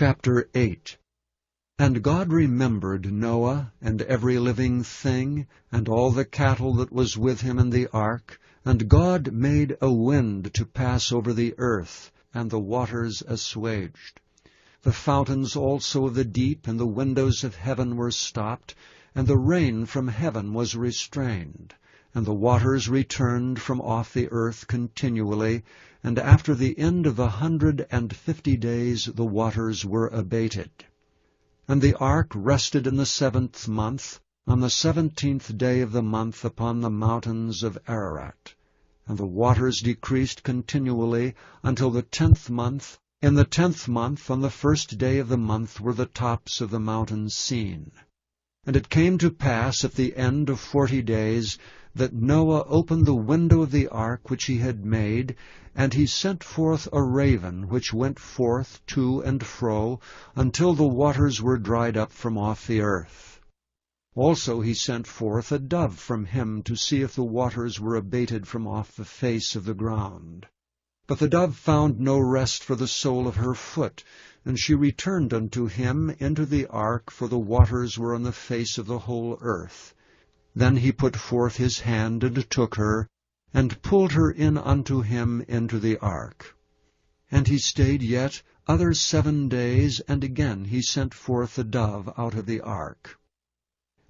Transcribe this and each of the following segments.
Chapter 8. And God remembered Noah, and every living thing, and all the cattle that was with him in the ark. And God made a wind to pass over the earth, and the waters assuaged. The fountains also of the deep and the windows of heaven were stopped, and the rain from heaven was restrained. And the waters returned from off the earth continually, and after the end of 150 days the waters were abated. And the ark rested in the 7th month, on the 17th day of the month upon the mountains of Ararat. And the waters decreased continually until the 10th month. In the 10th month, on the 1st day of the month, were the tops of the mountains seen. And it came to pass at the end of 40 days that Noah opened the window of the ark which he had made, and he sent forth a raven, which went forth to and fro, until the waters were dried up from off the earth. Also he sent forth a dove from him to see if the waters were abated from off the face of the ground. But the dove found no rest for the sole of her foot, and she returned unto him into the ark, for the waters were on the face of the whole earth. Then he put forth his hand, and took her, and pulled her in unto him into the ark. And he stayed yet other 7 days, and again he sent forth the dove out of the ark.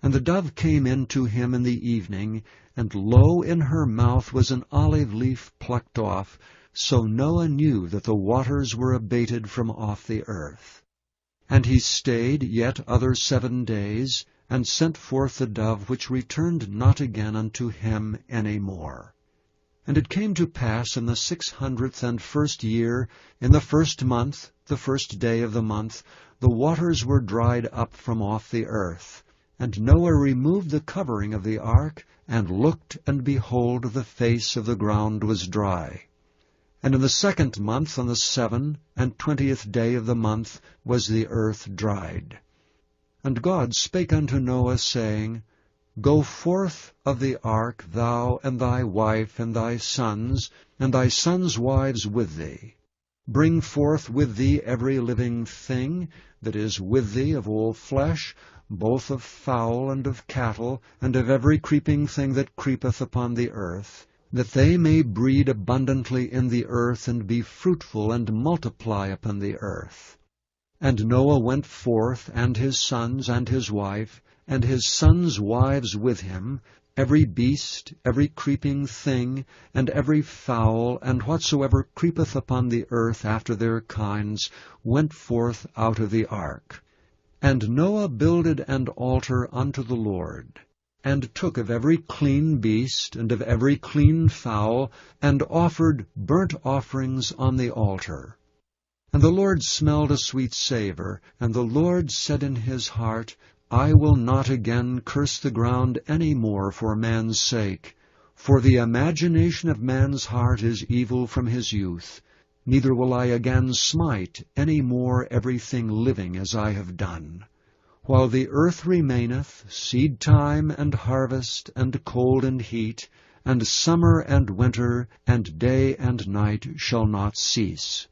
And the dove came in to him in the evening, and lo, in her mouth was an olive leaf plucked off. So Noah knew that the waters were abated from off the earth. And he stayed yet other 7 days, and sent forth the dove, which returned not again unto him any more. And it came to pass in the 601st year, in the 1st month, the 1st day of the month, the waters were dried up from off the earth. And Noah removed the covering of the ark, and looked, and behold, the face of the ground was dry. And in the 2nd month, on the 27th day of the month, was the earth dried. And God spake unto Noah, saying, Go forth of the ark, thou, and thy wife, and thy sons wives with thee. Bring forth with thee every living thing that is with thee of all flesh, both of fowl and of cattle, and of every creeping thing that creepeth upon the earth, that they may breed abundantly in the earth, and be fruitful, and multiply upon the earth. And Noah went forth, and his sons, and his wife, and his sons' wives with him, every beast, every creeping thing, and every fowl, and whatsoever creepeth upon the earth after their kinds, went forth out of the ark. And Noah builded an altar unto the Lord, and took of every clean beast, and of every clean fowl, and offered burnt offerings on the altar. And the Lord smelled a sweet savour, and the Lord said in his heart, I will not again curse the ground any more for man's sake, for the imagination of man's heart is evil from his youth, neither will I again smite any more everything living as I have done. While the earth remaineth, seed time and harvest, and cold and heat, and summer and winter, and day and night shall not cease.